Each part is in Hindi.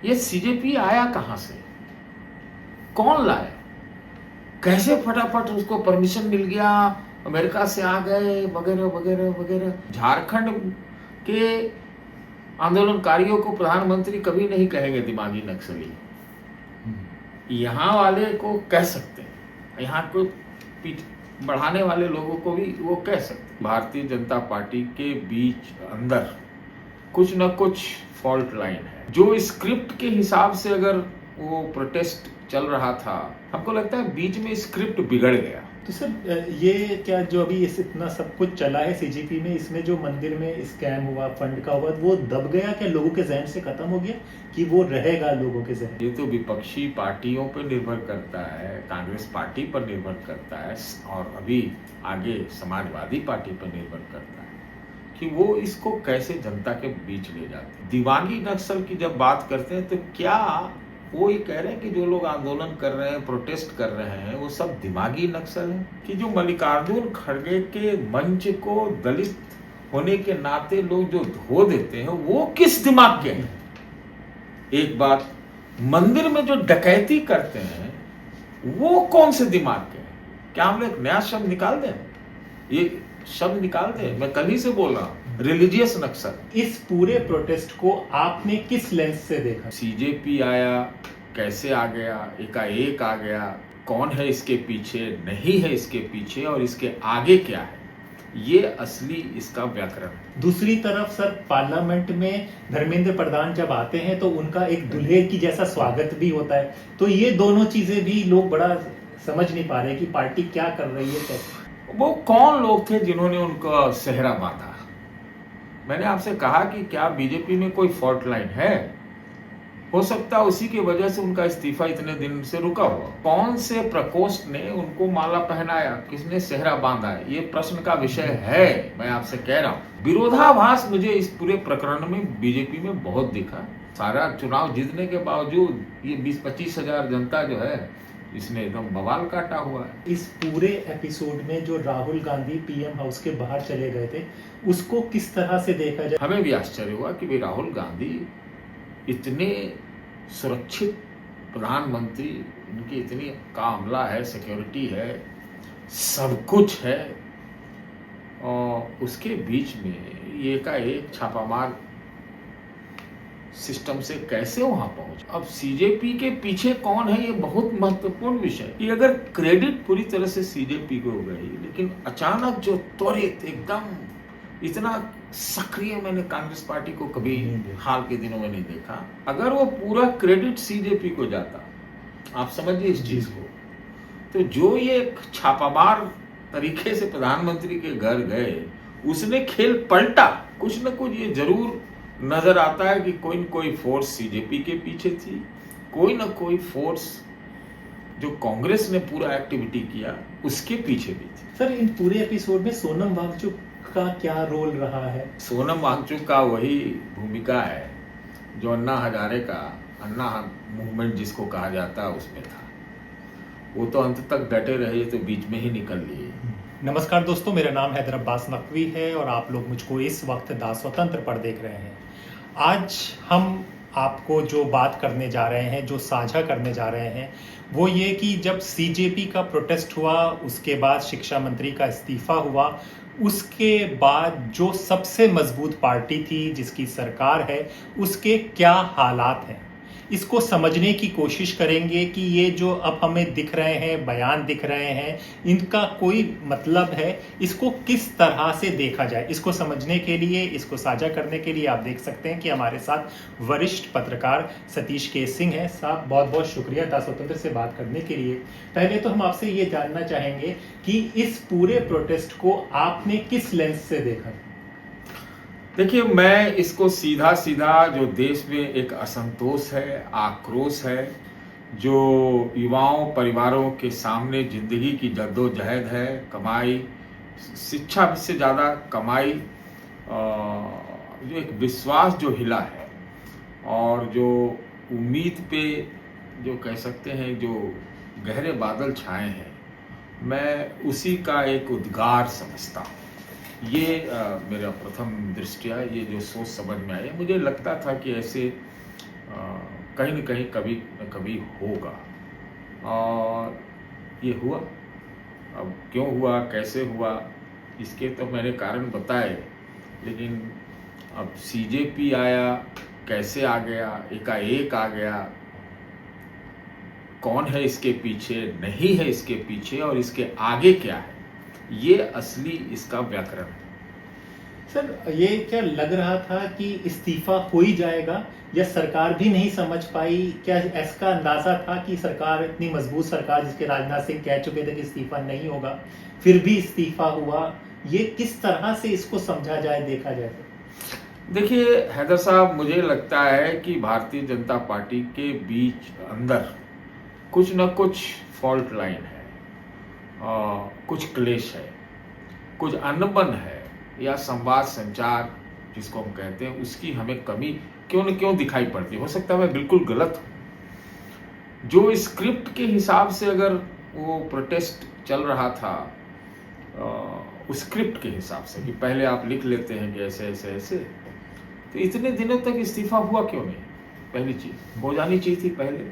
ये सीजेपी आया कहां से, कौन लाया, कैसे फटाफट उसको परमिशन मिल गया, अमेरिका से आ गए वगैरह वगैरह वगैरह। झारखंड के आंदोलनकारियों को प्रधानमंत्री कभी नहीं कहेंगे दिमागी नक्सली, यहाँ वाले को कह सकते हैं, यहाँ को पीठ बढ़ाने वाले लोगों को भी वो कह सकते हैं। भारतीय जनता पार्टी के बीच अंदर कुछ न कुछ फॉल्ट लाइन है। जो स्क्रिप्ट के हिसाब से अगर वो प्रोटेस्ट चल रहा था, हमको लगता है बीच में स्क्रिप्ट बिगड़ गया। तो सर ये क्या जो अभी इस इतना सब कुछ चला है सीजीपी में, इसमें जो मंदिर में स्कैम हुआ, फंड का हुआ, वो दब गया क्या, लोगों के जहन से खत्म हो गया कि वो रहेगा लोगों के जहन? ये तो विपक्षी पार्टियों पर निर्भर करता है, कांग्रेस पार्टी पर निर्भर करता है और अभी आगे समाजवादी पार्टी पर निर्भर करता है कि वो इसको कैसे जनता के बीच ले जाते हैं। दिमागी नक्सल की जब बात करते हैं तो क्या वो ये कह रहे हैं कि जो लोग आंदोलन कर रहे हैं, प्रोटेस्ट कर रहे हैं, वो सब दिमागी नक्सल हैं? कि जो मल्लिकार्जुन खड़गे के मंच को दलित होने के नाते लोग जो धो देते हैं, वो किस दिमाग के हैं? एक बात, मंदिर में जो डकैती करते हैं वो कौन से दिमाग के हैं? क्या हम लोग नया शब्द निकाल दें? ये शब्द निकाल दें? मैं कल ही से बोल रहा हूं, रिलीजियस नक्सल। इस पूरे प्रोटेस्ट को आपने किस लेंस से देखा? सीजेपी आया, कैसे आ गया, एकाएक आ गया, कौन है इसके पीछे, नहीं है इसके पीछे, और इसके आगे क्या है, ये असली इसका व्याकरण। दूसरी तरफ सर, पार्लियामेंट में धर्मेंद्र प्रधान जब आते हैं तो उनका एक दुल्हे की जैसा स्वागत भी होता है, तो ये दोनों चीजें भी लोग बड़ा समझ नहीं पा रहे कि पार्टी क्या कर रही है, कैसे। वो कौन लोग थे जिन्होंने उनका सेहरा बांधा? मैंने आपसे कहा कि क्या बीजेपी में कोई फॉल्ट लाइन है? हो सकता है उसी की वजह से उनका इस्तीफा इतने दिन से रुका हुआ। कौन से प्रकोष्ठ ने उनको माला पहनाया, किसने सेहरा बांधा है, ये प्रश्न का विषय है। मैं आपसे कह रहा हूँ, विरोधाभास मुझे इस पूरे प्रकरण में बीजेपी में बहुत दिखा। सारा चुनाव जीतने के बावजूद ये 20-25 हजार जनता जो है, इसने एकदम बवाल काटा हुआ है। इस पूरे एपिसोड में जो राहुल गांधी पीएम हाउस के बाहर चले गए थे, उसको किस तरह से देखा जाए? हमें भी आश्चर्य हुआ कि भाई राहुल गांधी इतने सुरक्षित प्रधानमंत्री, उनकी इतनी कामला है, सिक्योरिटी है, सब कुछ है, और उसके बीच में ये का एक छापामार सिस्टम से कैसे वहां पहुंच। अब सीजेपी के पीछे कौन है, ये बहुत महत्वपूर्ण विषय। ये अगर क्रेडिट पूरी तरह से सीजेपी को हो गई, लेकिन अचानक जो त्वरित एकदम इतना सक्रिय मैंने कांग्रेस पार्टी को कभी हाल के दिनों में नहीं देखा। अगर वो पूरा क्रेडिट सीजेपी को जाता, आप समझिए इस चीज को, तो जो ये छापामार तरीके से प्रधानमंत्री के घर गए, उसने खेल पलटा। कुछ न कुछ ये जरूर नजर आता है कि कोई न कोई फोर्स सीजेपी के पीछे थी, कोई न कोई फोर्स जो कांग्रेस ने पूरा एक्टिविटी किया उसके पीछे भी थी। सर, इन पूरे एपिसोड में सोनम वांगचुक का क्या रोल रहा है? सोनम वांगचुक का वही भूमिका है जो अन्ना हजारे का, अन्ना मूवमेंट जिसको कहा जाता है, उसमें था। वो तो अंत तक डटे रहे, तो बीच में ही निकल लिए। नमस्कार दोस्तों, मेरा नाम हैदर अब्बास नकवी है और आप लोग मुझको इस वक्त दा स्वतंत्र पर देख रहे हैं। आज हम आपको जो बात करने जा रहे हैं, जो साझा करने जा रहे हैं, वो ये कि जब सीजेपी का प्रोटेस्ट हुआ, उसके बाद शिक्षा मंत्री का इस्तीफा हुआ, उसके बाद जो सबसे मजबूत पार्टी थी जिसकी सरकार है, उसके क्या हालात हैं, इसको समझने की कोशिश करेंगे कि ये जो अब हमें दिख रहे हैं, बयान दिख रहे हैं, इनका कोई मतलब है, इसको किस तरह से देखा जाए। इसको समझने के लिए, इसको साझा करने के लिए आप देख सकते हैं कि हमारे साथ वरिष्ठ पत्रकार सतीश के सिंह हैं। साहब, बहुत बहुत शुक्रिया दा स्वतंत्र से बात करने के लिए। पहले तो हम आपसे ये जानना चाहेंगे कि इस पूरे प्रोटेस्ट को आपने किस लेंस से देखा? देखिए, मैं इसको सीधा सीधा जो देश में एक असंतोष है, आक्रोश है, जो युवाओं परिवारों के सामने जिंदगी की जद्दोजहद है, कमाई, शिक्षा से ज़्यादा कमाई, जो एक विश्वास जो हिला है और जो उम्मीद पे जो कह सकते हैं जो गहरे बादल छाए हैं, मैं उसी का एक उद्गार समझता हूँ। ये मेरा प्रथम दृष्टिया ये जो सोच समझ में आई, मुझे लगता था कि ऐसे कहीं न कहीं कभी न कभी होगा। और ये हुआ। अब क्यों हुआ, कैसे हुआ, इसके तो मैंने कारण बताए, लेकिन अब सीजेपी आया, कैसे आ गया, एकाएक आ गया, कौन है इसके पीछे, नहीं है इसके पीछे, और इसके आगे क्या है, ये असली इसका व्याकरण है। सर, ये क्या लग रहा था कि इस्तीफा हो ही जाएगा, या सरकार भी नहीं समझ पाई? क्या इसका अंदाजा था कि सरकार इतनी मजबूत सरकार, जिसके राजनाथ सिंह कह चुके थे कि इस्तीफा नहीं होगा, फिर भी इस्तीफा हुआ? ये किस तरह से इसको समझा जाए, देखा जाए तो? देखिए हैदर साहब, मुझे लगता है कि भारतीय जनता पार्टी के बीच अंदर कुछ न कुछ फॉल्ट लाइन है, कुछ क्लेश है, कुछ अनबन है, या संवाद संचार जिसको हम कहते हैं, उसकी हमें कमी क्यों न क्यों दिखाई पड़ती है। हो सकता है मैं बिल्कुल गलत हूँ। जो स्क्रिप्ट के हिसाब से अगर वो प्रोटेस्ट चल रहा था, उस स्क्रिप्ट के हिसाब से कि पहले आप लिख लेते हैं कि ऐसे ऐसे ऐसे, तो इतने दिनों तक इस्तीफा हुआ क्यों नहीं? पहली चीज हो जानी चाहिए थी पहले,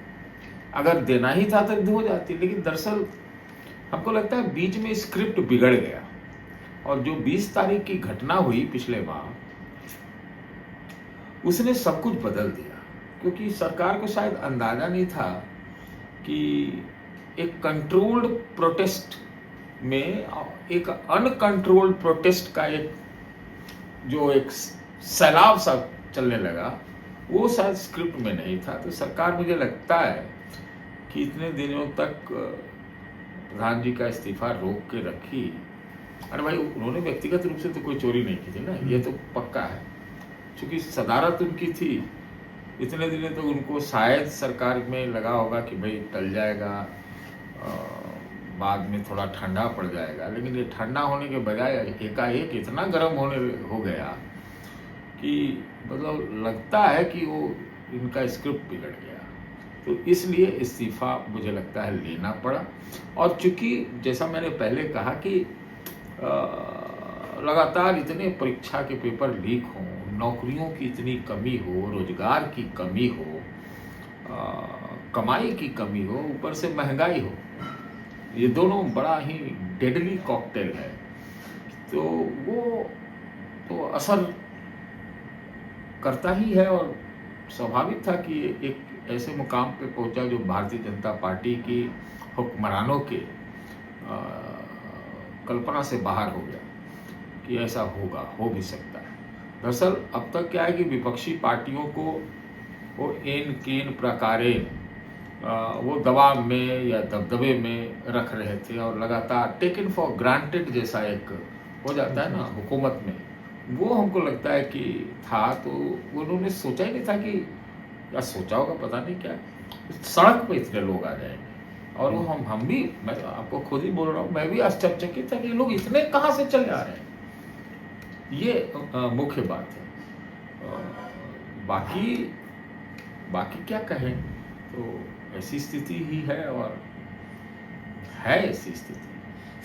अगर देना ही था तो हो जाती। लेकिन दरअसल हमको लगता है बीच में स्क्रिप्ट बिगड़ गया, और जो 20 तारीख की घटना हुई पिछले माह, उसने सब कुछ बदल दिया। क्योंकि सरकार को शायद अंदाजा नहीं था कि एक कंट्रोल्ड प्रोटेस्ट में एक अनकंट्रोल्ड प्रोटेस्ट का एक सैलाब सा चलने लगा, वो शायद स्क्रिप्ट में नहीं था। तो सरकार, मुझे लगता है कि इतने दिनों तक प्रधान जी का इस्तीफा रोक के रखी। अरे भाई, उन्होंने व्यक्तिगत रूप से तो कोई चोरी नहीं की थी ना, ये तो पक्का है। क्योंकि सदारत उनकी थी, इतने दिनों तक उनको शायद सरकार में लगा होगा कि भाई टल जाएगा, बाद में थोड़ा ठंडा पड़ जाएगा। लेकिन ये ठंडा होने के बजाय एकाएक इतना गर्म हो गया कि मतलब लगता है कि वो इनका स्क्रिप्ट बिगड़ गया। तो इसलिए इस्तीफा मुझे लगता है लेना पड़ा। और चूंकि जैसा मैंने पहले कहा कि लगातार इतने परीक्षा के पेपर लीक हों, नौकरियों की इतनी कमी हो, रोजगार की कमी हो, कमाई की कमी हो, ऊपर से महंगाई हो, ये दोनों बड़ा ही डेडली कॉकटेल है। तो वो तो असर करता ही है, और स्वाभाविक था कि एक ऐसे मुकाम पे पहुंचा जो भारतीय जनता पार्टी की हुक्मरानों के कल्पना से बाहर हो गया कि ऐसा होगा, हो भी सकता है। दरअसल अब तक क्या है कि विपक्षी पार्टियों को वो एन केन प्रकारेण वो दबाव में या दबदबे में रख रहे थे, और लगातार टेकन फॉर ग्रांटेड जैसा एक हो जाता है ना हुकूमत में, वो हमको लगता है कि था। तो उन्होंने सोचा ही नहीं था कि, या सोचा होगा पता नहीं क्या, सड़क पे इतने लोग आ जाएंगे। और वो हम भी, मैं आपको खुद ही बोल रहा हूँ, मैं भी आश्चर्यचकित था कि लोग इतने कहाँ से चले आ रहे हैं। ये मुख्य बात है। बाकी क्या कहें, तो ऐसी स्थिति ही है, और है ऐसी स्थिति।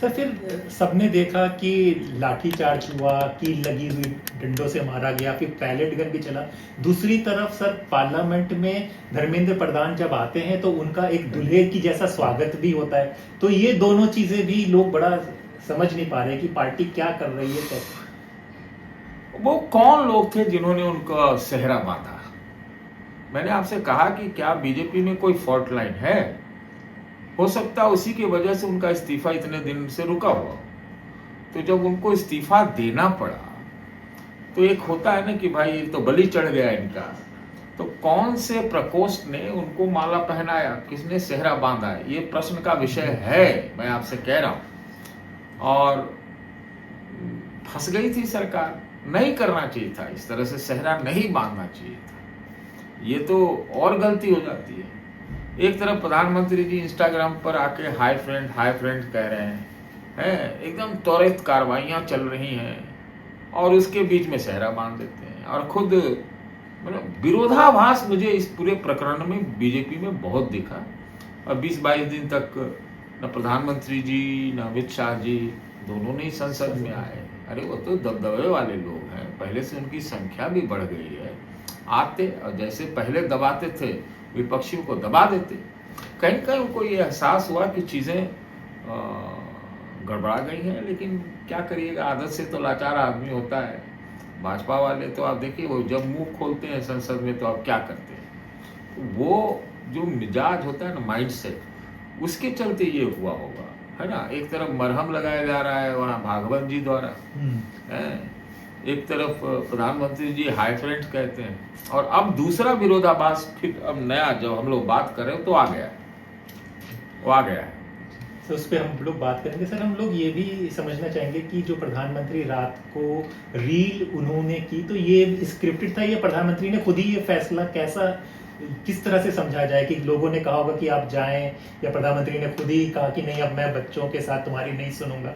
सर, फिर सबने देखा कि लाठीचार्ज हुआ, कील लगी हुई, डंडों से मारा गया, फिर पैलेट गन भी चला। दूसरी तरफ सर, पार्लियामेंट में धर्मेंद्र प्रधान जब आते हैं तो उनका एक दुल्हे की जैसा स्वागत भी होता है। तो ये दोनों चीजें भी लोग बड़ा समझ नहीं पा रहे कि पार्टी क्या कर रही है। कैसे वो कौन लोग थे जिन्होंने उनका सेहरा बांधा? मैंने आपसे कहा कि क्या बीजेपी में कोई फॉल्ट लाइन है? हो सकता है उसी की वजह से उनका इस्तीफा इतने दिन से रुका हुआ। तो जब उनको इस्तीफा देना पड़ा, तो एक होता है ना कि भाई तो बलि चढ़ गया इनका। तो कौन से प्रकोष्ठ ने उनको माला पहनाया, किसने सेहरा बांधा, ये प्रश्न का विषय है, मैं आपसे कह रहा हूं। और फंस गई थी सरकार, नहीं करना चाहिए था, इस तरह से सेहरा नहीं बांधना चाहिए था। ये तो और गलती हो जाती है। एक तरफ प्रधानमंत्री जी इंस्टाग्राम पर आके हाय फ्रेंड कह रहे हैं, एकदम त्वरित कार्रवाइयाँ चल रही हैं, और उसके बीच में सेहरा बांध देते हैं। और खुद मतलब विरोधाभास मुझे इस पूरे प्रकरण में बीजेपी में बहुत दिखा। और 20-22 दिन तक न प्रधानमंत्री जी न अमित शाह जी दोनों नहीं संसद में आए। अरे वो तो दबदबे वाले लोग हैं, पहले से उनकी संख्या भी बढ़ गई है। आते और जैसे पहले दबाते थे विपक्षियों को दबा देते। कहीं कहीं उनको ये एहसास हुआ कि चीज़ें गड़बड़ा गई हैं, लेकिन क्या करिएगा, आदत से तो लाचार आदमी होता है। भाजपा वाले तो आप देखिए, वो जब मुंह खोलते हैं संसद में तो आप क्या करते हैं, तो वो जो मिजाज होता है ना, माइंड सेट, उसके चलते ये हुआ होगा, है ना। एक तरफ मरहम लगाया जा रहा है वहाँ भागवत जी द्वारा, है, एक तरफ प्रधानमंत्री जी हाई फ्रेंड कहते हैं, और अब दूसरा विरोधाभास फिर अब नया जब हम लोग बात कर रहे हो तो आ गया है, वो आ गया है। तो उस पर हम लोग बात करेंगे। सर, हम लोग ये भी समझना चाहेंगे कि जो प्रधानमंत्री रात को रील उन्होंने की, तो ये स्क्रिप्टेड था, ये प्रधानमंत्री ने खुद ही ये फैसला कैसा, किस तरह से समझा जाए कि लोगों ने कहा होगा कि आप जाएं, या प्रधानमंत्री ने खुद ही कहा कि नहीं, अब मैं बच्चों के साथ तुम्हारी नहीं सुनूंगा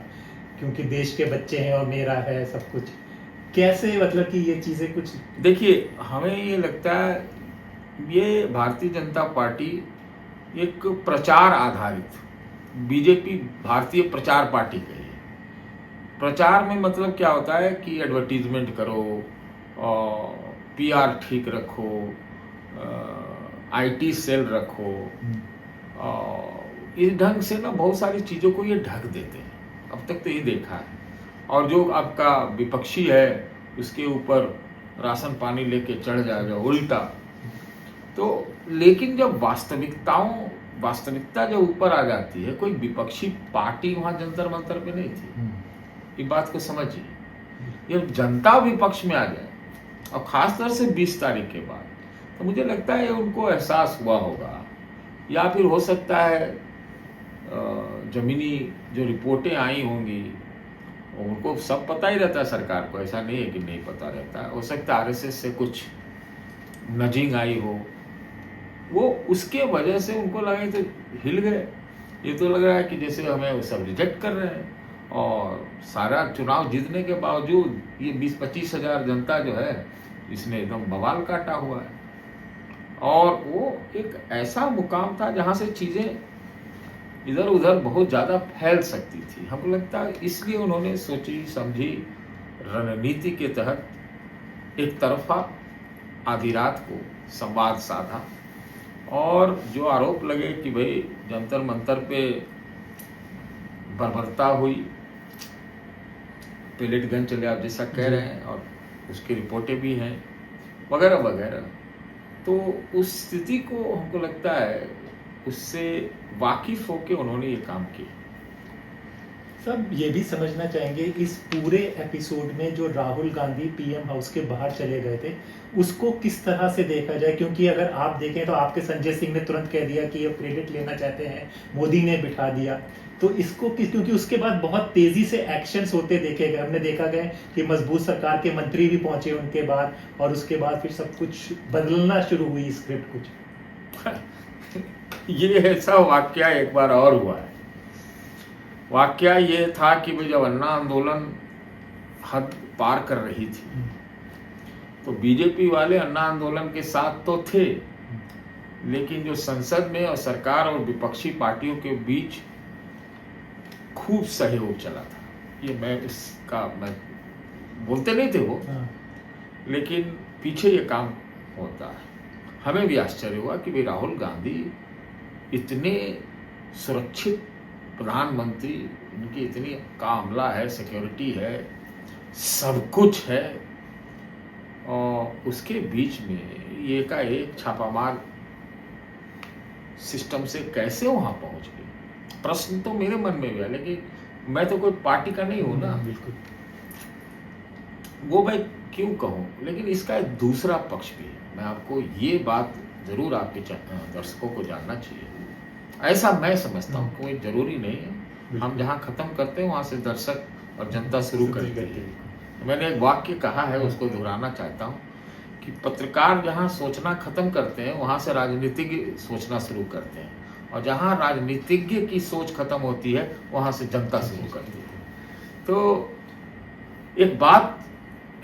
क्योंकि देश के बच्चे हैं और मेरा है सब कुछ, कैसे, मतलब कि ये चीजें कुछ। देखिए, हमें ये लगता है ये भारतीय जनता पार्टी एक प्रचार आधारित, बीजेपी भारतीय प्रचार पार्टी कही है। प्रचार में मतलब क्या होता है कि एडवर्टीजमेंट करो, पीआर ठीक रखो, आईटी सेल रखो, इस ढंग से ना बहुत सारी चीज़ों को ये ढक देते हैं। अब तक तो ये देखा है। और जो आपका विपक्षी है उसके ऊपर राशन पानी लेके चढ़ जाएगा उल्टा। तो लेकिन जब वास्तविकता जब ऊपर आ जाती है, कोई विपक्षी पार्टी वहां जंतर मंतर पे नहीं थी। इस बात को समझिए, ये जनता विपक्ष में आ जाए, और खासतौर से 20 तारीख के बाद, तो मुझे लगता है उनको एहसास हुआ होगा, या फिर हो सकता है जमीनी जो रिपोर्टें आई होंगी, उनको सब पता ही रहता है सरकार को, ऐसा नहीं है कि नहीं पता रहता है। हो सकता है आरएसएस से कुछ नजिंग आई हो, वो उसके वजह से उनको लगा तो हिल गए। ये तो लग रहा है कि जैसे हमें सब रिजेक्ट कर रहे हैं, और सारा चुनाव जीतने के बावजूद ये 20-25 हजार जनता जो है इसने एकदम बवाल काटा हुआ है। और वो एक ऐसा मुकाम था जहां से चीजें इधर उधर बहुत ज़्यादा फैल सकती थी। हमको लगता है इसलिए उन्होंने सोची समझी रणनीति के तहत एक तरफा आधी रात को संवाद साधा, और जो आरोप लगे कि भाई जंतर मंतर पे बर्बरता हुई, पेलेट गन चले, आप जैसा कह रहे हैं, और उसकी रिपोर्टें भी हैं वगैरह वगैरह, तो उस स्थिति को हमको लगता है उससे वाकिफ होके उन्होंने ये काम किया। सब ये भी समझना चाहेंगे इस पूरे एपिसोड में जो राहुल गांधी पीएम हाउस के बाहर चले गए थे, उसको किस तरह से देखा जाए, क्योंकि अगर आप देखें तो आपके संजय सिंह ने तुरंत कह दिया कि ये क्रेडिट लेना चाहते हैं, मोदी ने बिठा दिया, तो इसको क्योंकि उसके बाद बहुत तेजी से एक्शंस होते देखे गए, हमने देखा गया कि मजबूत सरकार के मंत्री भी पहुंचे उनके बाद, और उसके बाद फिर सब कुछ बदलना शुरू हुई स्क्रिप्ट कुछ। ये ऐसा वाकया एक बार और हुआ है। वाकया ये था कि जब अन्ना आंदोलन हद पार कर रही थी, तो बीजेपी वाले अन्ना आंदोलन के साथ तो थे, लेकिन जो संसद में और सरकार और विपक्षी पार्टियों के बीच खूब सहयोग चला था। ये मैं बोलते नहीं थे वो, लेकिन पीछे ये काम होता है। हमें भी आश्चर्य हुआ कि भाई राहुल गांधी इतने सुरक्षित प्रधानमंत्री, उनकी इतनी कामला है, सिक्योरिटी है, सब कुछ है, और उसके बीच में ये का एक छापामार सिस्टम से कैसे वहां पहुंच गए, प्रश्न तो मेरे मन में भी है। लेकिन मैं तो कोई पार्टी का नहीं हूं ना, बिल्कुल, वो मैं क्यों कहूं, लेकिन इसका एक दूसरा पक्ष भी है। मैं आपको ये बात जरूर आपके दर्शकों को जानना चाहिए। ऐसा मैं समझता हूँ, कोई जरूरी नहीं है, हम जहाँ खत्म करते हैं वहां से दर्शक और जनता शुरू करती है। मैंने एक वाक्य कहा है, उसको दोहराना चाहता हूँ कि पत्रकार जहाँ सोचना खत्म करते हैं वहां से राजनीतिज्ञ सोचना शुरू करते हैं, और जहाँ राजनीतिज्ञ की सोच खत्म होती है वहां से जनता शुरू करती है। तो एक बात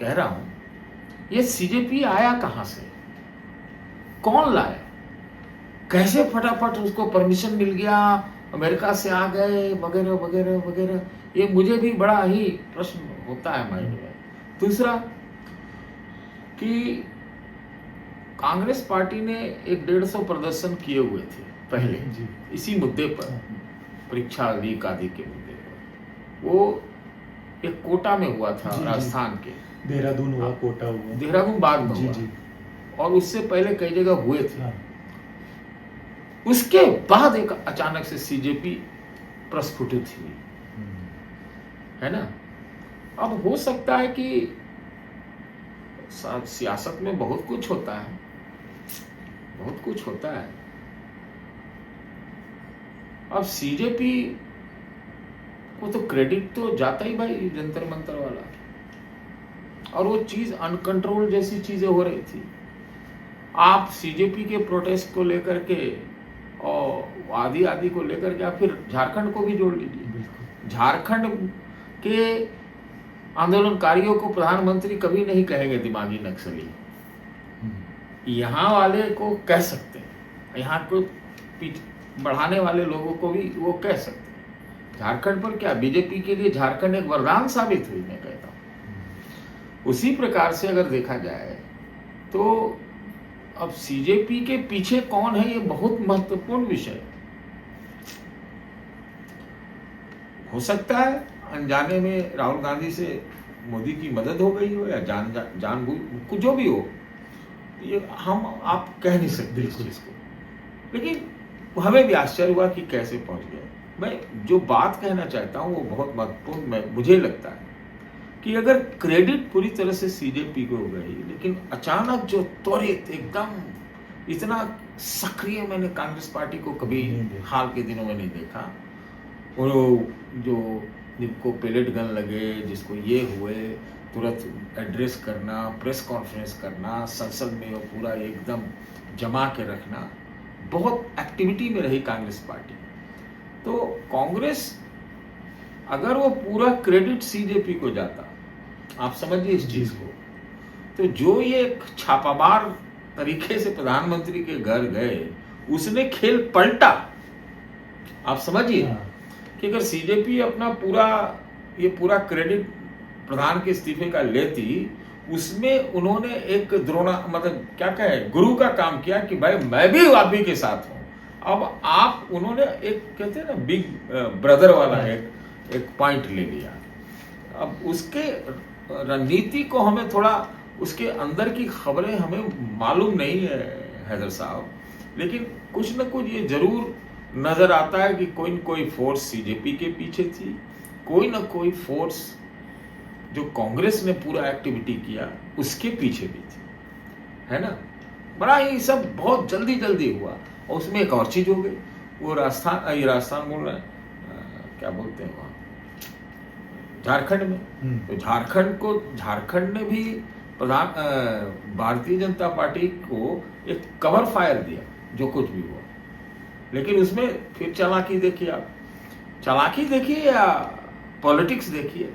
कह रहा हूं, ये सीजेपी आया कहां से, कौन लाया, कैसे फटाफट उसको परमिशन मिल गया, अमेरिका से आ गए वगैरह वगैरह वगैरह, ये मुझे भी बड़ा ही प्रश्न होता है माइंड में। दूसरा कि कांग्रेस पार्टी ने 150 प्रदर्शन किए हुए थे पहले जी। इसी मुद्दे पर, परीक्षा लीक आदि के मुद्दे पर। वो एक कोटा में हुआ था, जी, राजस्थान के। देहरादून हुआ, कोटा हुआ, देहरादून बाद में जी हुआ, जी। और उससे पहले कई जगह हुए थे। हाँ, उसके बाद एक अचानक से सीजेपी प्रस्फुटित हुई, है ना। अब हो सकता है कि सियासत में बहुत कुछ होता है, बहुत कुछ होता है। अब सीजेपी को तो क्रेडिट तो जाता ही भाई जंतर मंतर वाला, और वो चीज अनकंट्रोल जैसी चीजें हो रही थी। आप सीजेपी के प्रोटेस्ट को लेकर के और आदि आदि को लेकर के आप फिर झारखंड को भी जोड़ लीजिए। झारखंड के आंदोलनकारियों को प्रधानमंत्री कभी नहीं कहेंगे दिमागी नक्सली, यहाँ वाले को कह सकते हैं, यहाँ को बढ़ाने वाले लोगों को भी वो कह सकते हैं। झारखंड पर क्या, बीजेपी के लिए झारखंड एक वरदान साबित हुई, मैं कहता हूँ। उसी प्रकार से अगर देखा जाए तो अब सीजेपी के पीछे कौन है, ये बहुत महत्वपूर्ण विषय है। हो सकता है अनजाने में राहुल गांधी से मोदी की मदद हो गई हो, या जानबूझ जो भी हो, ये हम आप कह नहीं सकते इस चीज को। लेकिन हमें भी आश्चर्य हुआ कि कैसे पहुंच गए। मैं जो बात कहना चाहता हूं वो बहुत महत्वपूर्ण मुझे लगता है कि अगर क्रेडिट पूरी तरह से सीजेपी को हो गई, लेकिन अचानक जो त्वरित एकदम इतना सक्रिय मैंने कांग्रेस पार्टी को कभी हाल के दिनों में नहीं देखा। वो जो जिनको पेलेट गन लगे, जिसको ये हुए, तुरंत एड्रेस करना, प्रेस कॉन्फ्रेंस करना, संसद में वो पूरा एकदम जमा के रखना, बहुत एक्टिविटी में रही कांग्रेस पार्टी। तो कांग्रेस अगर वो पूरा क्रेडिट सीजेपी को जाता, आप समझिए इस चीज को, तो जो ये छापामार तरीके से प्रधानमंत्री के घर गए, उसने खेल पलटा। आप समझिए कि अगर सीजेपी अपना पूरा क्रेडिट प्रधान के इस्तीफे का लेती, उसमें उन्होंने एक मतलब क्या कहे, गुरु का काम किया कि भाई मैं भी आप ही के साथ हूं। अब आप उन्होंने एक कहते हैं ना बिग ब्रदर वाला एक पॉइंट ले लिया। अब उसके रणनीति को हमें थोड़ा, उसके अंदर की खबरें हमें मालूम नहीं है हैदर साहब, लेकिन कुछ न कुछ ये जरूर नजर आता है कि कोई न कोई फोर्स सीजेपी के पीछे थी, कोई न कोई फोर्स जो कांग्रेस ने पूरा एक्टिविटी किया उसके पीछे भी थी, है ना। बड़ा ही सब बहुत जल्दी जल्दी हुआ, और उसमें एक और चीज हो गई, वो राजस्थान बोल रहे हैं, क्या बोलते हैं वहाँ, झारखंड में। तो झारखंड ने भी भारतीय जनता पार्टी को एक कवर फायर दिया जो कुछ भी हुआ। लेकिन उसमें फिर चालाकी देखिए, आप चालाकी देखिए या पॉलिटिक्स देखिए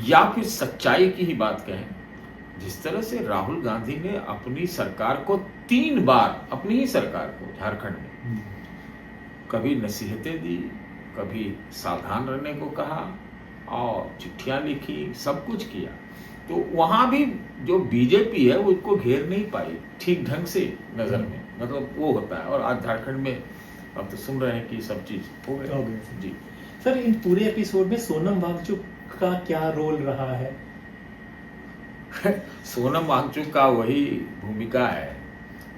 या फिर सच्चाई की ही बात कहें, जिस तरह से राहुल गांधी ने अपनी सरकार को 3 बार, अपनी ही सरकार को झारखंड में कभी नसीहतें दी, कभी सावधान रहने को कहा और चिट्ठियां लिखी, सब कुछ किया, तो वहां भी जो बीजेपी है वो उसको घेर नहीं पाई ठीक ढंग से नजर में, मतलब वो होता है। और आज झारखंड में अब तो सुन रहे हैं कि सब चीज हो गई जी। सर, इन पूरे एपिसोड में सोनम वांगचुक का क्या रोल रहा है? सोनम वांगचुक का वही भूमिका है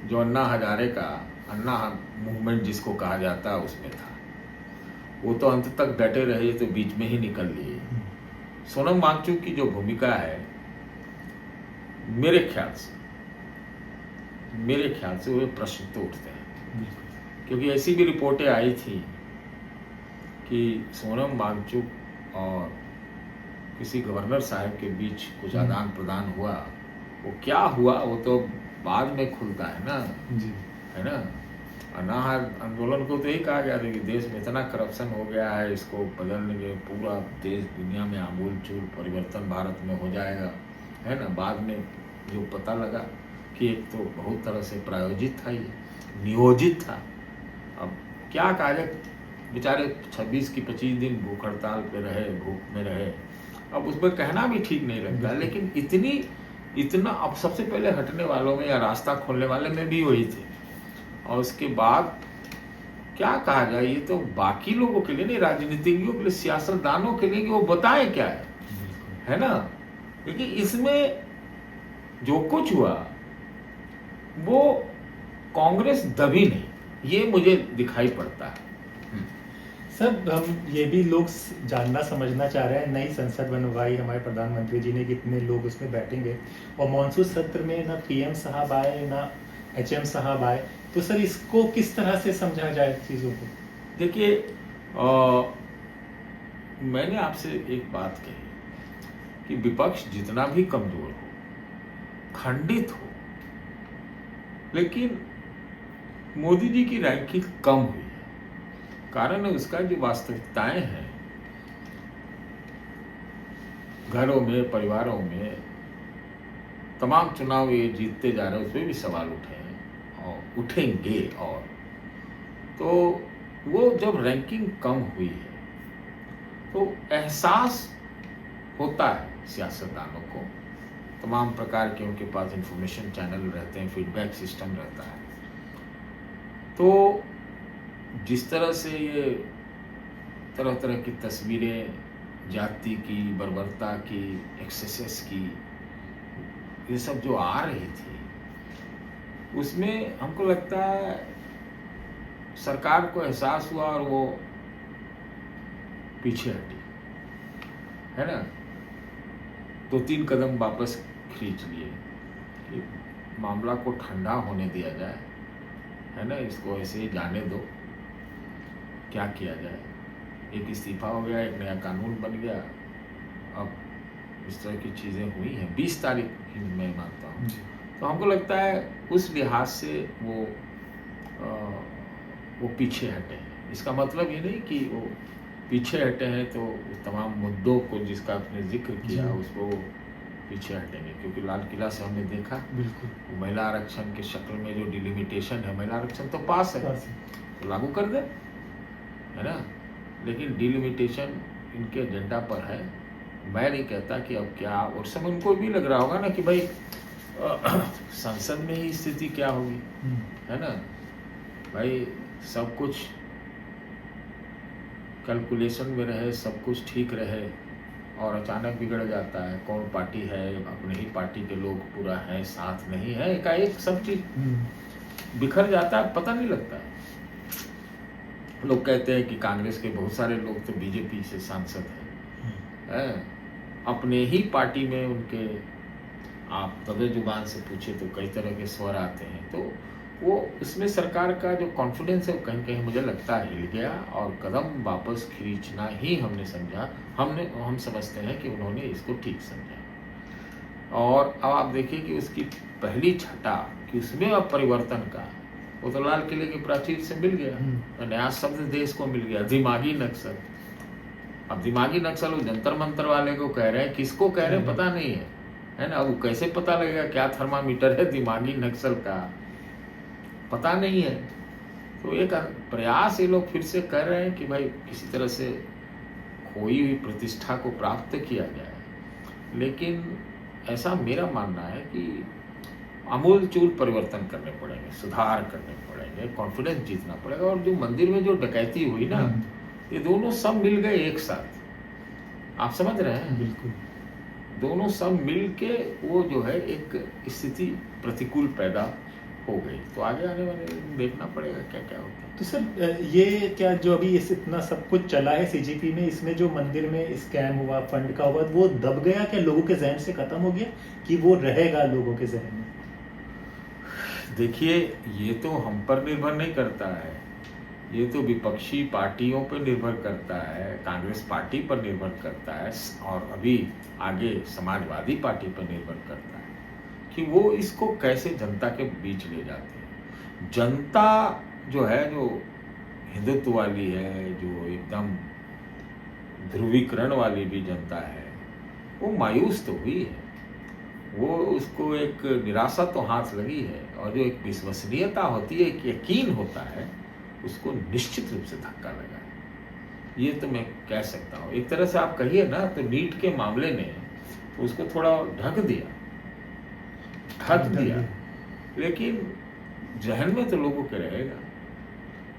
जो अन्ना हजारे का, अन्ना मूवमेंट जिसको कहा जाता है, उसमें था। वो तो अंत तक डटे रहे, तो बीच में ही निकल लिए। सोनम वांगचुक की जो भूमिका है, मेरे ख्याल से वो प्रश्न तो उठते हैं, क्योंकि ऐसी भी रिपोर्टें आई थी कि सोनम वांगचुक और किसी गवर्नर साहब के बीच कुछ आदान प्रदान हुआ। वो क्या हुआ वो तो बाद में खुलता है ना जी, है ना। अनाहार आंदोलन को तो यही कहा गया था कि देश में इतना करप्शन हो गया है, इसको बदलने के पूरा देश दुनिया में आमूल चूल परिवर्तन भारत में हो जाएगा, है ना। बाद में जो पता लगा कि एक तो बहुत तरह से प्रायोजित था, ये नियोजित था। अब क्या कहा जाए, बेचारे 26 की 25 दिन भूख हड़ताल पे रहे, भूख में रहे। अब उसमें कहना भी ठीक नहीं लगता, लेकिन इतनी इतना, अब सबसे पहले हटने वालों में या रास्ता खोलने वाले में भी वही थे, और उसके बाद क्या कहा जाए, ये तो बाकी लोगों के लिए नहीं, राजनीतिज्ञों के लिए, सियासतदानों के लिए कि वो बताएं क्या है ना। लेकिन इसमें जो कुछ हुआ वो कांग्रेस दबी नहीं, ये मुझे दिखाई पड़ता है। सर, हम ये भी लोग जानना समझना चाह रहे हैं, नई संसद बनवाई हमारे प्रधानमंत्री जी ने, कितने लोग उसमें बैठेंगे, और मॉनसून सत्र में ना पीएम साहब आए ना एचएम साहब आए, तो सर इसको किस तरह से समझा जाए चीज़ों को? देखिए, मैंने आपसे एक बात कही कि विपक्ष जितना भी कमजोर हो, खंडित हो, लेकिन मोदी जी की रैंकिंग कम हुई है। कारण है उसका जो वास्तविकताएं हैं घरों में, परिवारों में, तमाम चुनाव ये जीतते जा रहे हैं, उसमें भी सवाल उठे हैं और उठेंगे। और तो वो जब रैंकिंग कम हुई है तो एहसास होता है सियासतदानों को, तमाम प्रकार के उनके पास इंफॉर्मेशन चैनल रहते हैं, फीडबैक सिस्टम रहता है। तो जिस तरह से ये तरह तरह की तस्वीरें जाति की, बर्बरता की, एक्सेसेस की, ये सब जो आ रही थी, उसमें हमको लगता है सरकार को एहसास हुआ और वो पीछे हटी, है ना। 2-3 कदम वापस खींच लिए कि मामला को ठंडा होने दिया जाए, है ना, इसको ऐसे ही जाने दो, क्या किया जाए। एक इस्तीफा हो गया, एक नया कानून बन गया, अब इस तरह की चीज़ें हुई हैं। 20 तारीख की मैं मानता हूँ, तो हमको लगता है उस लिहाज से वो पीछे हटे हैं। इसका मतलब ये नहीं कि वो पीछे हटे हैं तो तमाम मुद्दों को जिसका आपने जिक्र किया उसको पीछे हटेंगे, क्योंकि लाल किला से हमने देखा बिल्कुल महिला आरक्षण के शक्ल में जो डिलिमिटेशन है, महिला आरक्षण तो पास है तो लागू कर दे, है ना। लेकिन डिलिमिटेशन इनके एजेंडा पर है। मैं नहीं कहता कि अब क्या, उस समय उनको भी लग रहा होगा ना कि भाई संसद में ही स्थिति क्या होगी, है ना। भाई सब कुछ कैलकुलेशन में रहे, सब कुछ ठीक रहे और अचानक बिगड़ जाता है। कौन पार्टी है, अपने ही पार्टी के लोग पूरा है, साथ नहीं है, एकाएक सब चीज बिखर जाता है, पता नहीं लगता है। लोग कहते हैं कि कांग्रेस के बहुत सारे लोग तो बीजेपी से सांसद हैं, अपने ही पार्टी में उनके, आप तवे जुबान से पूछे तो कई तरह के स्वर आते हैं। तो वो उसमें सरकार का जो कॉन्फिडेंस है वो कहीं कहीं मुझे लगता है हिल गया और कदम वापस खींचना ही हमने समझा। हम समझते हैं कि उन्होंने इसको ठीक समझा। और अब आप देखिए कि उसकी पहली छटा कि उसमें अब परिवर्तन का, वो तो लाल किले की प्राचीर से मिल गया, नया शब्द देश को मिल गया, दिमागी नक्सल। अब दिमागी नक्सल वो जंतर मंतर वाले को कह रहे हैं, किसको कह रहे हैं पता नहीं है ना। अब वो कैसे पता लगेगा क्या थर्मामीटर है दिमागी नक्सल का, पता नहीं है। तो एक प्रयास ये लोग फिर से कर रहे हैं कि भाई किसी तरह से खोई हुई प्रतिष्ठा को प्राप्त किया जाए। लेकिन ऐसा मेरा मानना है कि आमूल चूल परिवर्तन करने पड़ेंगे, सुधार करने पड़ेंगे, कॉन्फिडेंस जीतना पड़ेगा। और जो मंदिर में जो डकैती हुई ना, ये दोनों सब मिल गए एक साथ, आप समझ रहे हैं। बिल्कुल, दोनों सब मिल के वो जो है एक स्थिति प्रतिकूल पैदा हो गई। तो आगे आने वाले देखना पड़ेगा क्या क्या होता है। तो सर ये क्या जो अभी इतना सब कुछ चला है सीजीपी में, इसमें जो मंदिर में स्कैम हुआ, फंड का हुआ, वो दब गया क्या, लोगों के जहन से खत्म हो गया कि वो रहेगा लोगों के जहन में? देखिए, ये तो हम पर निर्भर नहीं करता है, ये तो विपक्षी पार्टियों पर निर्भर करता है, कांग्रेस पार्टी पर निर्भर करता है और अभी आगे समाजवादी पार्टी पर निर्भर करता है कि वो इसको कैसे जनता के बीच ले जाते हैं। जनता जो है, जो हिंदुत्व वाली है, जो एकदम ध्रुवीकरण वाली भी जनता है, वो मायूस तो हुई है, वो उसको एक निराशा तो हाथ लगी है। और जो एक विश्वसनीयता होती है, एक यकीन होता है, उसको निश्चित रूप से धक्का लगा है। ये तो मैं कह सकता हूँ। एक तरह से आप कहिए ना तो नीट के मामले ने उसको थोड़ा ढक दिया, हक दिया, लेकिन जहन में तो लोगों के रहेगा,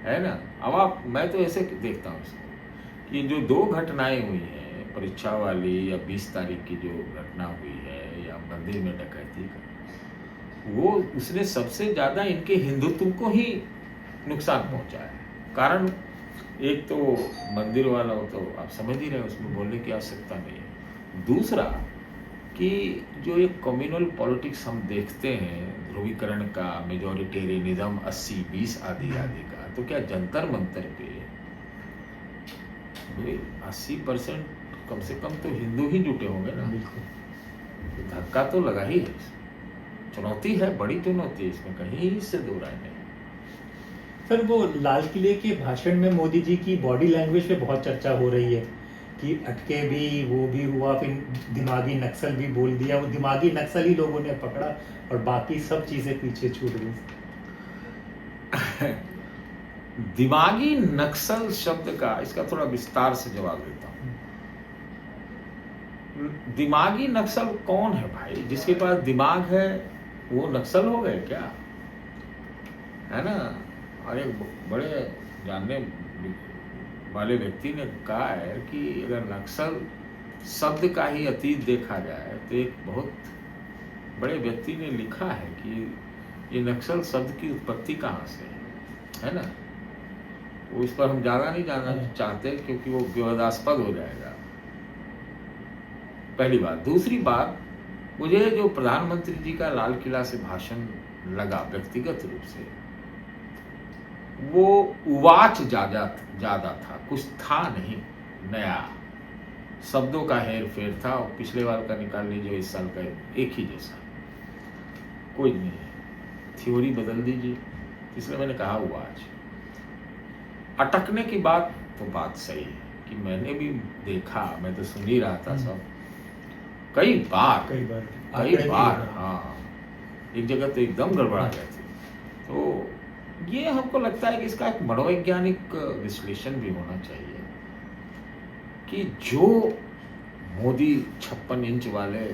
है ना। अब मैं तो ऐसे देखता हूँ इसको कि जो 2 घटनाएं हुई हैं, परीक्षा वाली या 20 तारीख की जो घटना हुई है या मंदिर में डकैती का, वो उसने सबसे ज्यादा इनके हिंदुत्व को ही नुकसान पहुंचा है। कारण एक तो मंदिर वाला हो तो आप समझ ही रहे, उसमें बोलने की आवश्यकता नहीं है। दूसरा कि जो एक कम्युनल पॉलिटिक्स हम देखते हैं, ध्रुवीकरण का, मेजोरिटेरियनिज्म 80-20 आदि आदि का, तो क्या जंतर मंतर पे 80% कम से कम तो हिंदू ही जुटे होंगे ना। धक्का तो लगा ही है, चुनौती है, बड़ी चुनौती है, इसमें कहीं से दो राय नहीं। सर, वो लाल किले के भाषण में मोदी जी की बॉडी लैंग्वेज पे बहुत चर्चा हो रही है कि अटके भी, वो भी हुआ, फिर दिमागी नक्सल भी बोल दिया। वो दिमागी नक्सल ही लोगों ने पकड़ा और बाकी सब चीजें पीछे छूट गई। दिमागी नक्सल शब्द का, इसका थोड़ा विस्तार से जवाब देता हूं। दिमागी नक्सल कौन है भाई? जिसके पास दिमाग है वो नक्सल हो गए क्या? है ना। और एक बड़े जानने वाले व्यक्ति ने कहा है कि अगर नक्सल शब्द का ही अतीत देखा जाए तो एक बहुत बड़े व्यक्ति ने लिखा है कि ये नक्सल शब्द की उत्पत्ति कहाँ से है ना। वो इस पर हम ज़्यादा नहीं जानना चाहते क्योंकि वो विवादास्पद हो जाएगा, पहली बात। दूसरी बात, मुझे जो प्रधानमंत्री जी का लाल किला से भाषण लगा व्यक्तिगत रूप से, वो उवाच ज्यादा था, कुछ था नहीं नया, शब्दों का हेर फेर था। और पिछले बार का निकाल लीजिए, इस साल का एक ही जैसा, कोई नहीं है। थ्योरी बदल दीजिए, इसलिए मैंने कहा उवाच। अटकने की बात तो बात सही है कि मैंने भी देखा, मैं तो सुन ही रहा था सब, कई बार हाँ, एक जगह तो एकदम गड़बड़ा गए थे। तो ये हमको लगता है कि इसका एक मनोवैज्ञानिक विश्लेषण भी होना चाहिए कि जो मोदी 56 इंच वाले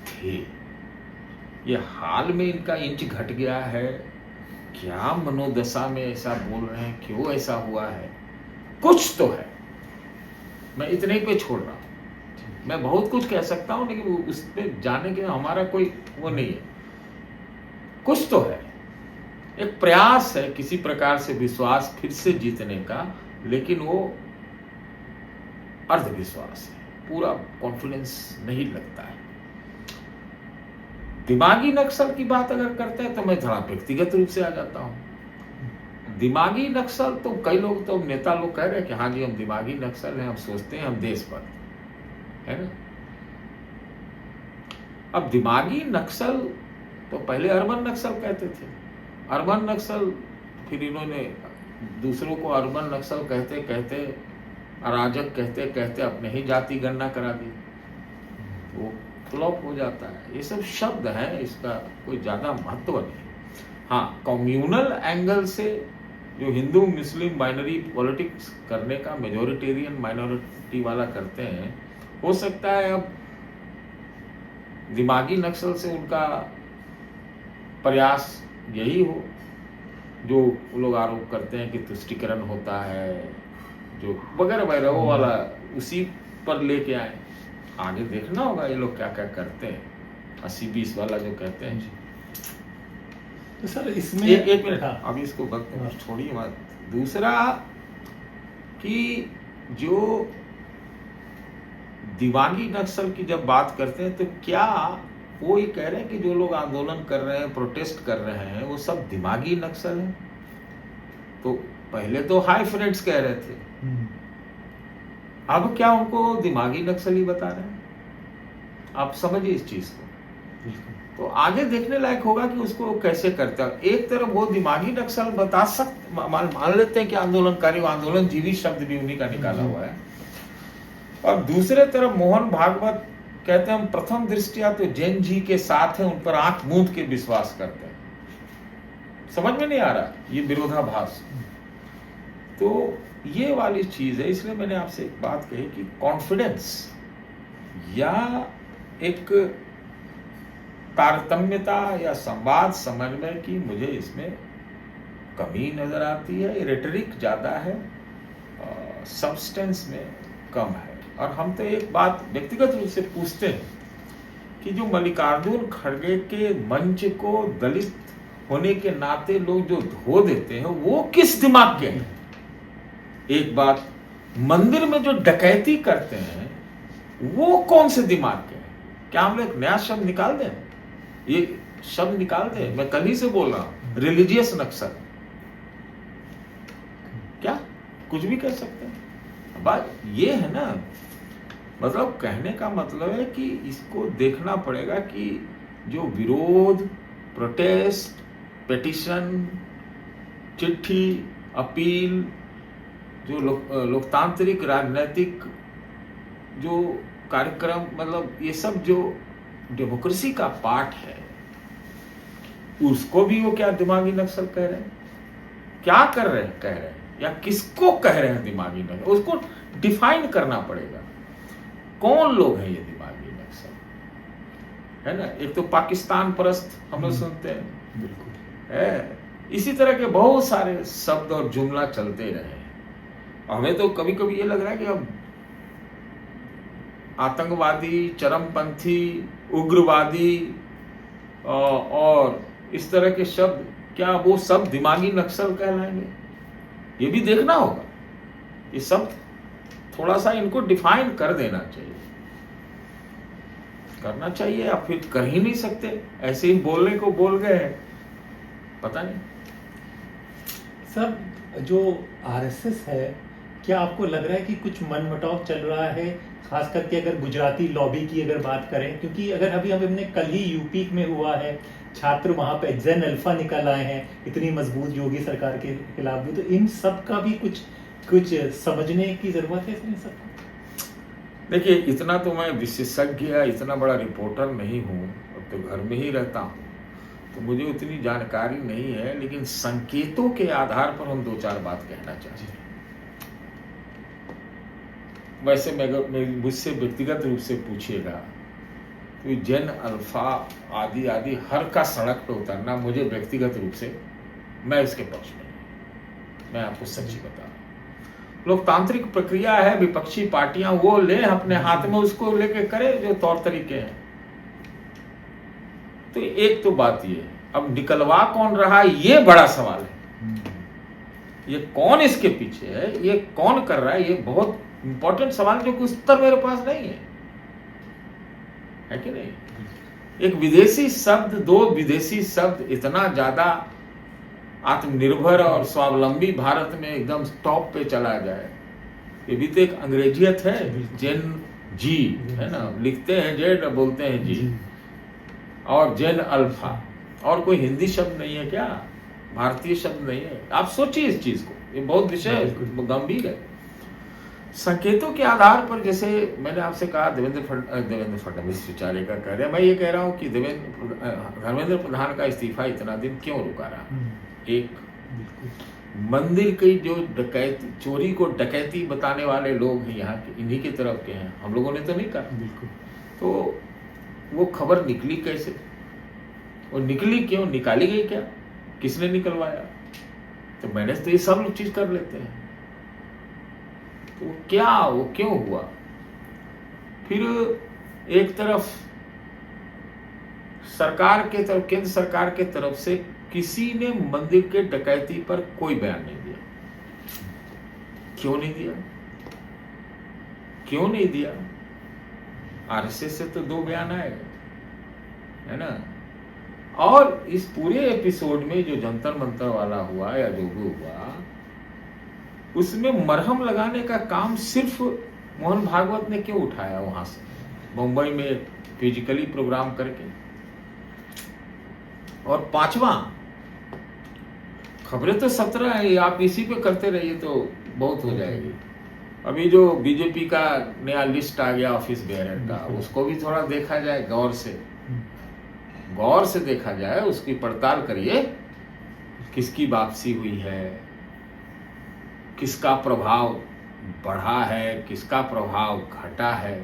थे, ये हाल में इनका इंच घट गया है, क्या मनोदशा में ऐसा बोल रहे हैं, क्यों ऐसा हुआ है, कुछ तो है। मैं इतने पे छोड़ रहा हूं। मैं बहुत कुछ कह सकता हूं, लेकिन उस पर जाने के हमारा कोई वो नहीं है। कुछ तो है, एक प्रयास है किसी प्रकार से विश्वास फिर से जीतने का, लेकिन वो अर्धविश्वास है, पूरा कॉन्फिडेंस नहीं लगता है। दिमागी नक्सल की बात अगर करते हैं तो मैं थोड़ा व्यक्तिगत रूप से आ जाता हूं। दिमागी नक्सल तो कई लोग, तो नेता लोग कह रहे हैं कि हाँ जी हम दिमागी नक्सल हैं, हम सोचते हैं हम देश पर है ना। अब दिमागी नक्सल तो पहले अर्बन नक्सल कहते थे, अर्बन नक्सल, फिर इन्होंने दूसरों को अर्बन नक्सल कहते कहते, अराजक कहते कहते अपने ही जाति गणना करा दी, वो फ्लॉप हो जाता है। ये सब शब्द हैं, इसका कोई ज्यादा महत्व नहीं। हाँ, कम्युनल एंगल से जो हिंदू मुस्लिम बाइनरी पॉलिटिक्स करने का मेजोरिटेरियन माइनॉरिटी वाला करते हैं, हो सकता है अब दिमागी नक्सल से उनका प्रयास यही हो जो लोग आरोप करते हैं कि तुष्टिकरण होता है, जो वगैरह वगैरह, वो वाला उसी पर लेके आए। आगे देखना होगा ये लोग क्या क्या करते हैं, 80-20 वाला जो कहते हैं। तो सर इसमें एक मिनट, अभी इसको वक्त छोड़िए मत। दूसरा कि जो दिमागी नक्सल की जब बात करते हैं तो क्या वो ये कह रहे हैं कि जो लोग आंदोलन कर रहे हैं, प्रोटेस्ट कर रहे हैं, वो सब दिमागी नक्सल हैं? तो पहले तो हाई फ्रेंड्स कह रहे थे, अब क्या उनको दिमागी नक्सली बता रहे हैं? आप समझिए इस चीज को। तो आगे देखने लायक होगा कि उसको कैसे करते हैं। एक तरफ वो दिमागी नक्सल बता सकते, मान लेते हैं कि आंदोलनकारी, आंदोलन जीवी शब्द भी उन्हीं का निकाला हुआ है, और दूसरे तरफ मोहन भागवत कहते हैं हम प्रथम दृष्टिया तो जैन जी के साथ हैं, उन पर आंख मूंद के विश्वास करते हैं। समझ में नहीं आ रहा ये विरोधाभास। तो ये वाली चीज है, इसलिए मैंने आपसे एक बात कही कि कॉन्फिडेंस या एक तारतम्यता या संवाद समन्वय की मुझे इसमें कमी नजर आती है। रेटरिक ज़्यादा है, सब्सटेंस में कम है। और हम तो एक बात व्यक्तिगत रूप से पूछते हैं कि जो मल्लिकार्जुन खड़गे के मंच को दलित होने के नाते लोग जो धो देते हैं वो किस दिमाग के हैं? एक बात, मंदिर में जो डकैती करते हैं वो कौन से दिमाग के हैं? क्या हम लोग नया शब्द निकाल दें? ये शब्द निकाल दें? मैं कल ही से बोल रहा हूं, रिलीजियस नक्सल। क्या कुछ भी कर सकते हैं? बात ये है ना, मतलब कहने का मतलब है कि इसको देखना पड़ेगा कि जो विरोध, प्रोटेस्ट, पिटीशन, चिट्ठी, अपील, जो लोकतांत्रिक राजनीतिक जो कार्यक्रम, मतलब ये सब जो डेमोक्रेसी का पार्ट है, उसको भी वो क्या दिमागी नक्सल कह रहे हैं? क्या कर रहे हैं, कह रहे हैं, या किसको कह रहे हैं दिमागी नक्सल? उसको डिफाइन करना पड़ेगा। कौन लोग हैं ये दिमागी नक्सल? है ना, एक तो पाकिस्तान परस्त हम लोग सुनते हैं, बिल्कुल है, इसी तरह के बहुत सारे शब्द और जुमला चलते रहे। हमें तो कभी कभी ये लग रहा है कि अब आतंकवादी, चरमपंथी, उग्रवादी और इस तरह के शब्द, क्या वो सब दिमागी नक्सल कहलाएंगे? ये भी देखना होगा। ये सब थोड़ा सा इनको डिफाइन कर देना चाहिए, करना चाहिए, या फिर कर ही नहीं सकते, ऐसे ही बोलने को बोल गए हैं, पता नहीं। सर, जो आरएसएस है, क्या आपको लग रहा है कि कुछ मनमुटाव चल रहा है, खास करके अगर गुजराती लॉबी की अगर बात करें? क्योंकि अगर अभी हमने कल ही यूपी में हुआ है, छात्र वहां पे जेन अल्फा निकल आए हैं, इतनी मजबूत योगी सरकार के खिलाफ भी, तो इन सब का भी कुछ समझने की जरूरत है इन सबको। देखिए, इतना तो मैं विशेषज्ञ या इतना बड़ा रिपोर्टर नहीं हूँ, अब तो घर में ही रहता हूँ, तो मुझे उतनी जानकारी नहीं है, लेकिन संकेतों के आधार पर हम दो चार बात कहना चाहते हैं। वैसे मुझसे व्यक्तिगत रूप से पूछिएगा तो जेन अल्फा आदि आदि हर का सड़क पे उतरना, मुझे व्यक्तिगत रूप से मैं इसके पक्ष में नहीं। मैं आपको सच्ची बता रहा हूं, लोकतांत्रिक प्रक्रिया है, विपक्षी पार्टियां वो ले अपने हाथ में, उसको लेके करे जो तौर तरीके हैं। तो एक तो बात ये, अब निकलवा कौन रहा है ये बड़ा सवाल है। ये कौन इसके पीछे है, ये कौन कर रहा है, ये बहुत इंपॉर्टेंट सवाल जो कि उत्तर मेरे पास नहीं है कि नहीं? एक विदेशी शब्द, दो विदेशी शब्द इतना ज्यादा आत्मनिर्भर और स्वावलंबी भारत में एकदम टॉप पे चला जाए, ये भी तो एक अंग्रेजियत है। जेन जी है ना, लिखते हैं जेड, बोलते हैं जी, और जेन अल्फा, और कोई हिंदी शब्द नहीं है क्या? भारतीय शब्द नहीं है? आप सोचिए इस चीज को, ये बहुत विषय गंभीर है। संकेतों के आधार पर, जैसे मैंने आपसे कहा, देवेंद्र फडणवीस विचारे का कह रहे हैं, मैं ये कह रहा हूं कि धर्मेंद्र प्रधान का इस्तीफा इतना दिन क्यों रुका रहा? एक, मंदिर की जो डकैती, चोरी को डकैती बताने वाले लोग हैं यहाँ के, इन्हीं की तरफ के हैं, हम लोगों ने तो नहीं कहा। बिल्कुल। तो वो खबर निकली कैसे, और निकली क्यों, निकाली गई क्या, किसने निकलवाया? तो मैंने तो ये सब चीज कर लेते हैं, तो क्या, वो क्यों हुआ? फिर एक तरफ सरकार के तरफ, केंद्र सरकार के तरफ से किसी ने मंदिर के डकैती पर कोई बयान नहीं दिया। क्यों नहीं दिया? क्यों नहीं दिया? आरएसएस से तो 2 बयान आए, है ना? और इस पूरे एपिसोड में जो जंतर मंतर वाला हुआ या जो भी हुआ, उसमें मरहम लगाने का काम सिर्फ मोहन भागवत ने क्यों उठाया वहां से, मुंबई में फिजिकली प्रोग्राम करके? और 5वां, खबरें तो 17 है, आप इसी पे करते रहिए तो बहुत हो जाएगी। अभी जो बीजेपी का नया लिस्ट आ गया ऑफिस बेयरर का, उसको भी थोड़ा देखा जाए, गौर से देखा जाए, उसकी पड़ताल करिए, किसकी वापसी हुई है, किसका प्रभाव बढ़ा है, किसका प्रभाव घटा है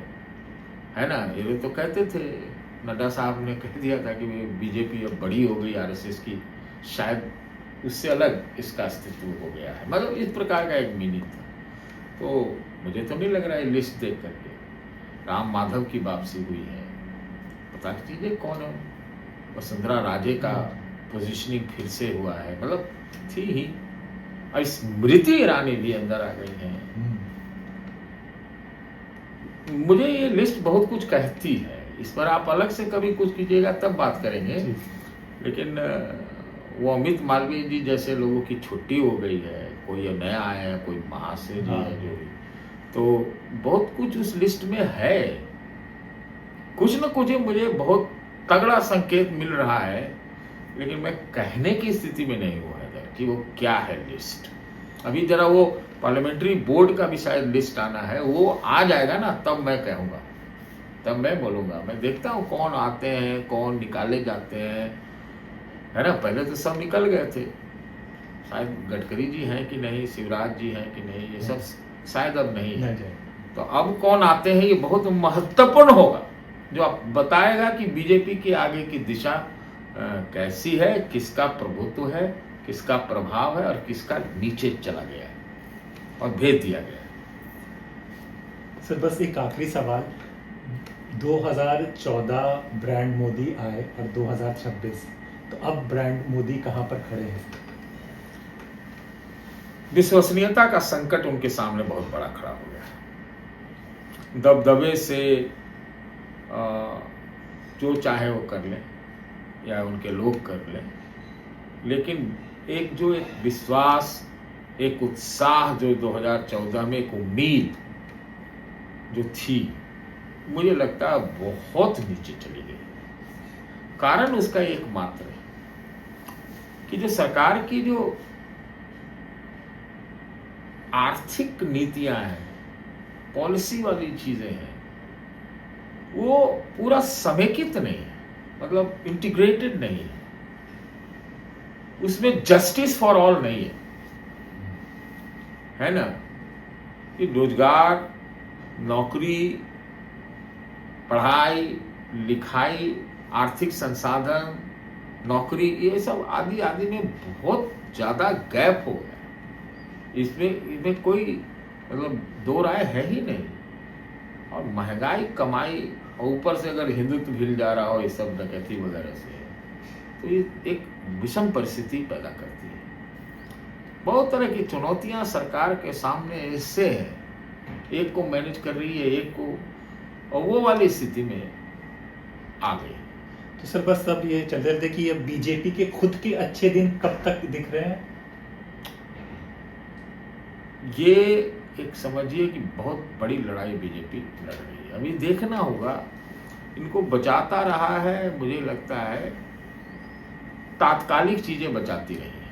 ना? ये तो कहते थे नड्डा साहब ने कह दिया था कि बीजेपी अब बड़ी हो गई आरएसएस की, शायद उससे अलग इसका अस्तित्व हो गया है, मतलब इस प्रकार का एक मीनिंग था। तो मुझे तो नहीं लग रहा है लिस्ट देख करके राम माधव की वापसी हुई है, पता कीजिए कौन है। वसुंधरा राजे का पोजीशनिंग फिर से हुआ है, मतलब थी ही। और स्मृति ईरानी भी अंदर आ गई है। मुझे ये लिस्ट बहुत कुछ कहती है, इस पर आप अलग से कभी कुछ कीजिएगा तब बात करेंगे। लेकिन वो अमित मालवीय जी जैसे लोगों की छुट्टी हो गई है, कोई नया आया है, कोई महाशय जी है जो भी, तो बहुत कुछ उस लिस्ट में है। कुछ न कुछ मुझे बहुत तगड़ा संकेत मिल रहा है, लेकिन मैं कहने की स्थिति में नहीं हुआ है कि वो क्या है लिस्ट। अभी जरा वो पार्लियामेंट्री बोर्ड का भी शायद लिस्ट आना है, वो आ जाएगा ना तब मैं कहूँगा, तब मैं बोलूँगा। मैं देखता हूँ कौन आते हैं, कौन निकाले जाते हैं, है ना। पहले तो सब निकल गए थे, शायद गडकरी जी हैं कि नहीं, शिवराज जी हैं कि नहीं, ये सब शायद अब नहीं है। तो अब कौन आते हैं ये बहुत महत्वपूर्ण होगा, जो आप बताएगा कि बीजेपी की आगे की दिशा कैसी है, किसका प्रभुत्व है, किसका प्रभाव है और किसका नीचे चला गया है और भेज दिया गया है। सर बस एक आखिरी सवाल, 2014 ब्रांड मोदी आए और 2026, तो अब ब्रांड मोदी कहां पर खड़े हैं? विश्वसनीयता का संकट उनके सामने बहुत बड़ा खड़ा हो गया। दबदबे से जो चाहे वो कर लें या उनके लोग कर लें, लेकिन एक विश्वास, एक उत्साह जो 2014 में, एक उम्मीद जो थी, मुझे लगता है बहुत नीचे चली गई। कारण उसका एकमात्र है कि जो सरकार की जो आर्थिक नीतियां हैं, पॉलिसी वाली चीजें हैं, वो पूरा समेकित नहीं है, मतलब इंटीग्रेटेड नहीं है, उसमें जस्टिस फॉर ऑल नहीं है ना। कि रोजगार, नौकरी, पढ़ाई लिखाई, आर्थिक संसाधन, नौकरी, ये सब आदि आदि में बहुत ज्यादा गैप हो गया। इसमें कोई मतलब दो राय है ही नहीं। और महंगाई, कमाई और ऊपर से अगर हिंदुत्व हिल जा रहा हो, ये सब डकैती वगैरह से, तो ये एक विषम परिस्थिति पैदा करती है। बहुत तरह की चुनौतियां सरकार के सामने इससे है, एक को मैनेज कर रही है, एक को, और वो वाली स्थिति में आ गई। तो सर बस अब ये चलते रहते कि अब बीजेपी के खुद के अच्छे दिन कब तक दिख रहे हैं? ये एक समझिए कि बहुत बड़ी लड़ाई बीजेपी लड़ रही है। अभी देखना होगा, इनको बचाता रहा है, मुझे लगता है तात्कालिक चीजें बचाती रही है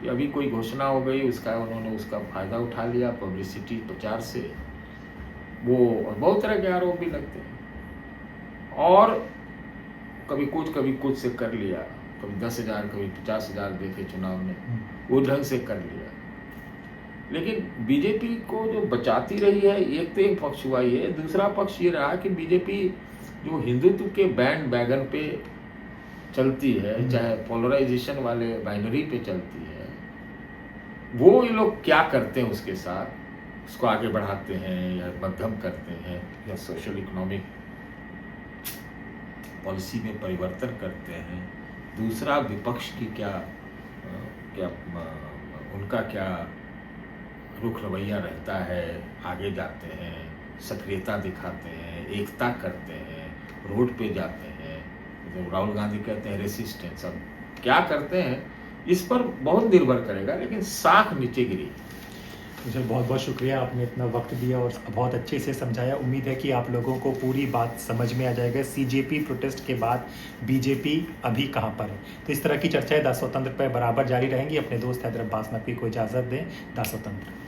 कि अभी कोई घोषणा हो गई, उन्होंने उसका फायदा उठा लिया, पब्लिसिटी प्रचार से, वो बहुत तरह के आरोप भी लगते हैं। और कभी कुछ से कर लिया, कभी 10,000 कभी 50,000 देखे चुनाव में, वो ढंग से कर लिया। लेकिन बीजेपी को जो बचाती रही है, एक तो एक पक्ष हुआ ये, दूसरा पक्ष ये रहा कि बीजेपी जो हिंदुत्व के बैंड वैगन पे चलती है, चाहे पोलराइजेशन वाले बाइनरी पे चलती है, वो ये लोग क्या करते हैं उसके साथ, उसको आगे बढ़ाते हैं या मध्यम करते हैं या सोशल इकोनॉमिक पॉलिसी में परिवर्तन करते हैं। दूसरा विपक्ष की उनका क्या रुख रवैया रहता है, आगे जाते हैं, सक्रियता दिखाते हैं, एकता करते हैं, रोड पे जाते हैं, तो राहुल गांधी कहते हैं रेसिस्टेंस, अब क्या करते हैं इस पर बहुत निर्भर करेगा, लेकिन साख नीचे गिरी। मुझे बहुत बहुत शुक्रिया, आपने इतना वक्त दिया और बहुत अच्छे से समझाया। उम्मीद है कि आप लोगों को पूरी बात समझ में आ जाएगा। सीजेपी प्रोटेस्ट के बाद बीजेपी अभी कहां पर है, तो इस तरह की चर्चाएं दास स्वतंत्र पर बराबर जारी रहेंगी। अपने दोस्त हैदर अब्बास नकवी को इजाज़त दें। दास स्वतंत्र।